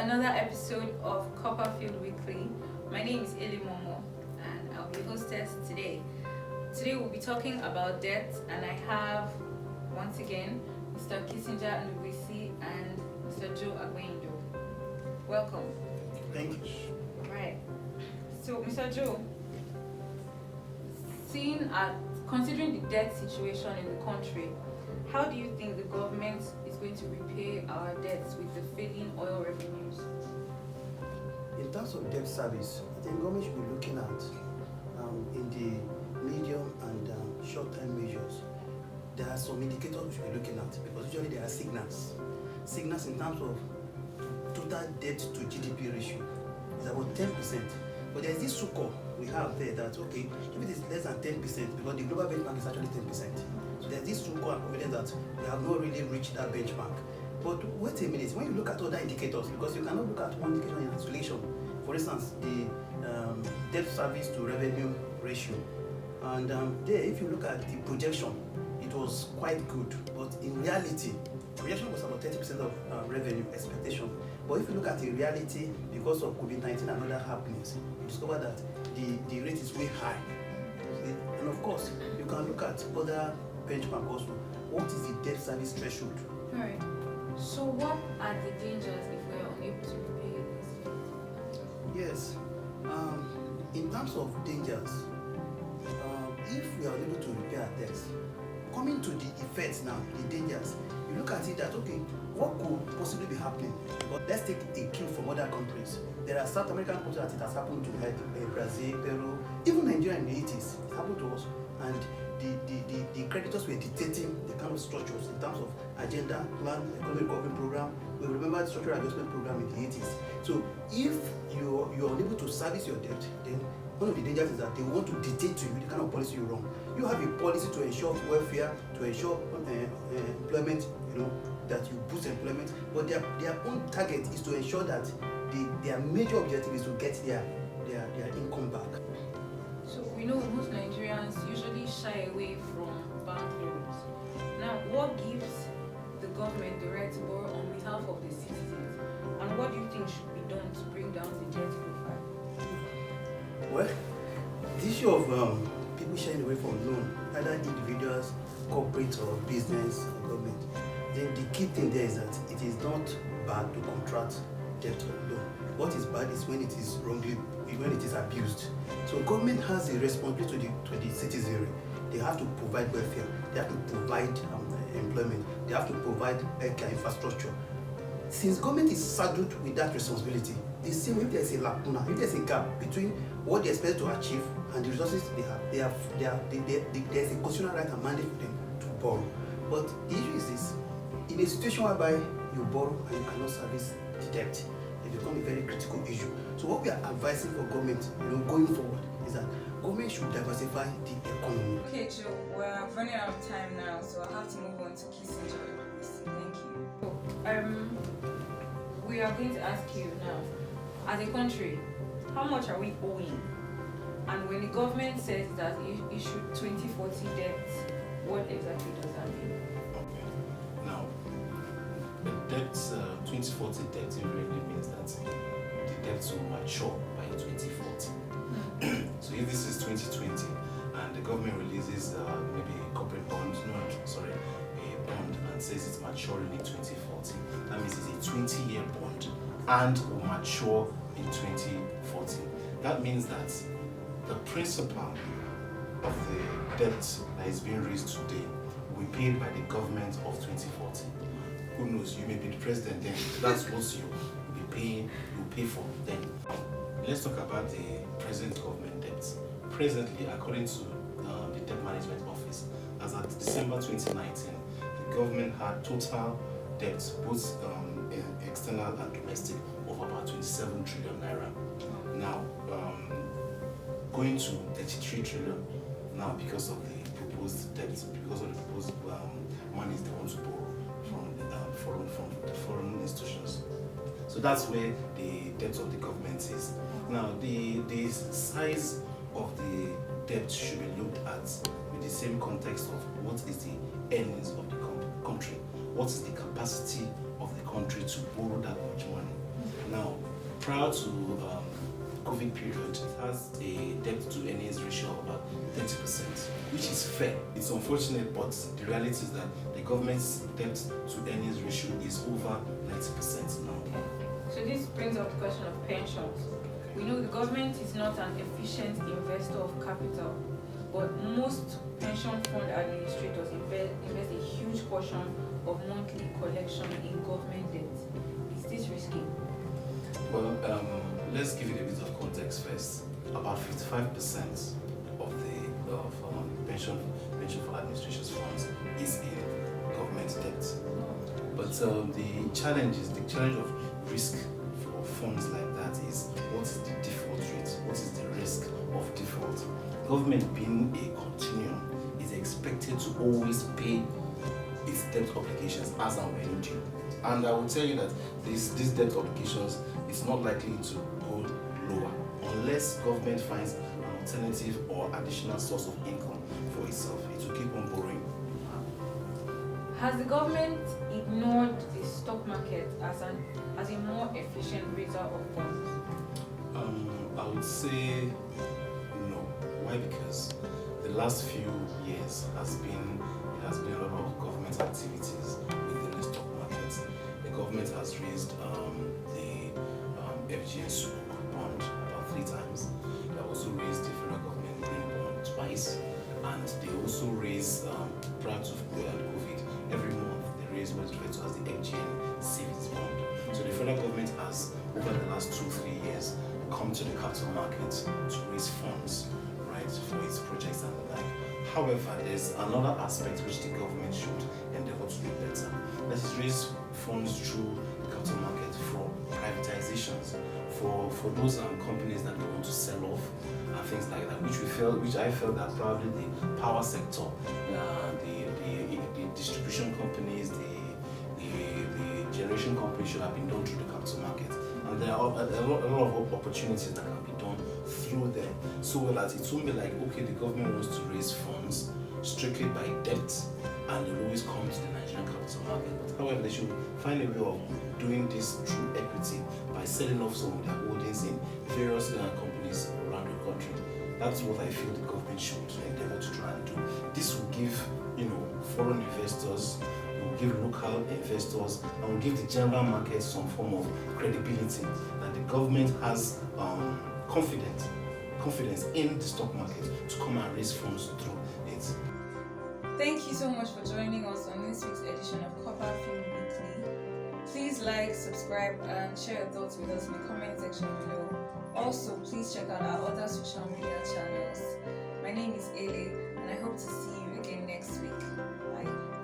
another episode of Copperfield Weekly. My name is Eli Momo and I'll be hostess today. Today we'll be talking about debt, and I have once again Mr. Kissinger Ndubisi and Mr. Joe Agbeyindo. Welcome. Thank you. Right. So Mr. Joe, considering the debt situation in the country, how do you think the government is going to repay our debts with the failing oil revenues? In terms of debt service, I think government should be looking at in the medium and short-term measures. There are some indicators we should be looking at, because usually there are signals. Signals in terms of total debt to GDP ratio is about 10%. But there's this sukkah we have there that, okay, if it is less than 10%, because the global benchmark is actually 10%. So there's this sukkah evidence that we have not really reached that benchmark. But wait a minute, when you look at other indicators, because you cannot look at one indicator in isolation. For instance, the debt service to revenue ratio. And there, if you look at the projection, it was quite good. But in reality, projection was about 30% of revenue expectation. But if you look at the reality, because of COVID-19 and other happenings, you discover that the rate is way high. And of course, you can look at other benchmark also. What is the debt service threshold? All right. So what are the dangers if we are unable to repay this? Yes. In terms of dangers, if we are unable to repay our debts, coming to the effects now, the dangers, you look at it that, okay, what could possibly be happening? But let's take a cue from other countries. There are South American countries that it has happened to, like Brazil, Peru, even Nigeria in the 80s. It happened to us. And the creditors were dictating the kind of structures in terms of agenda, plan, economic recovery program. We remember the structural adjustment program in the 80s. So if you are unable to service your debt, then one of the dangers is that they want to dictate to you the kind of policy you run. You have a policy to ensure welfare, to ensure employment, that you boost employment, but their own target is to ensure that their major objective is to get their income back. So we know most Nigerians usually shy away from bank loans. Now, what gives the government the right to borrow on behalf of the citizens? And what do you think should be done to bring down the debt profile? Well, the issue of people shying away from loan, either individuals, corporate or business or government, then the key thing there is that it is not bad to contract debt or loan. What is bad is when it is abused. So government has a responsibility to the citizenry. They have to provide welfare. They have to provide employment. They have to provide healthcare infrastructure. Since government is saddled with that responsibility, the same if there's a lacuna, if there's a gap between what they expect to achieve and the resources they have, there's a constitutional right and mandate for them to borrow. But the issue is this: in a situation whereby you borrow and you cannot service the debt, it becomes a very critical issue. So what we are advising for government, going forward, is that government should diversify the economy. Okay, Joe, we're running out of time now, so I'll have to move on to Kissinger. Thank you. So, we are going to ask you now, as a country, how much are we owing? And when the government says that it issued 2040 debts, what exactly does that mean? Okay. Now, the debts, 2040 debt really means that the debts will mature by 2040. So if this is 2020 and the government releases maybe a corporate bond, a bond, and says it's maturing in 2040, that means it's a 20-year bond and will mature in 2040. That means that the principal of the debt that is being raised today will be paid by the government of 2040. Who knows, you may be the president then. That's what you will be paying, you pay for then. Let's talk about the present government debts. Presently, according to the Debt Management Office, as at December 2019, the government had total debts, both external and domestic, of about 27 trillion naira. Now, going to 33 trillion now because of the proposed debts, because of the proposed monies they want to borrow from the foreign institutions. So that's where the debt of the government is. Now, the size of the debt should be looked at with the same context of what is the earnings of the country, what is the capacity of the country to borrow that much money. Now, prior to COVID period, it has a debt to earnings ratio of about 30%, which is fair. It's unfortunate, but the reality is that the government's debt to earnings ratio is over 90% now. Okay. So this brings up the question of pensions. We know the government is not an efficient investor of capital, but most pension fund administrators invest a huge portion of monthly collection in government debt. Is this risky? Well, let's give it a bit of context first. About 55% of the pension for administration's funds is in government debt. But the challenge of risk for funds like that is, what is the default rate? What is the risk of default? Government, being a continuum, is expected to always pay its debt obligations as and when due. And I will tell you that these debt obligations is not likely to go lower unless government finds an alternative or additional source of income for itself. It will keep on borrowing. Has the government ignored the stock market as a more efficient raiser of funds? I would say no. Why? Because the last few years has been a lot of government activities within the stock market. The government has raised the FGN Sukuk bond about 3 times. They also raised the federal government green bond twice, and they also raised prior to COVID, every month they raise what is referred to as the FGN savings bond. So the federal government has, over the last 2-3 years, come to the capital market to raise funds, right, for its projects and the like. However, there's another aspect which the government should endeavor to do better. That is, raise funds through the capital market for privatizations, for those companies that we want to sell off and things like that, which I felt that probably the power sector, the distribution companies, the generation companies should have been done through the capital market. And there are a lot of opportunities that can be done through them, so that it won't be like, okay, the government wants to raise funds strictly by debt and they'll always come to the Nigerian capital market. But however, they should find a way of doing this through equity by selling off some of their holdings in various companies around the country. That's what I feel the government should endeavor to try and do. This will give, foreign investors, will give local investors, and will give the general market some form of credibility that the government has confidence in the stock market to come and raise funds through it. Thank you so much for joining us on this week's edition of Copper Film Weekly. Please like, subscribe, and share your thoughts with us in the comment section below. Also, please check out our other social media channels. My name is Ele, and I hope to see you again next week. Bye.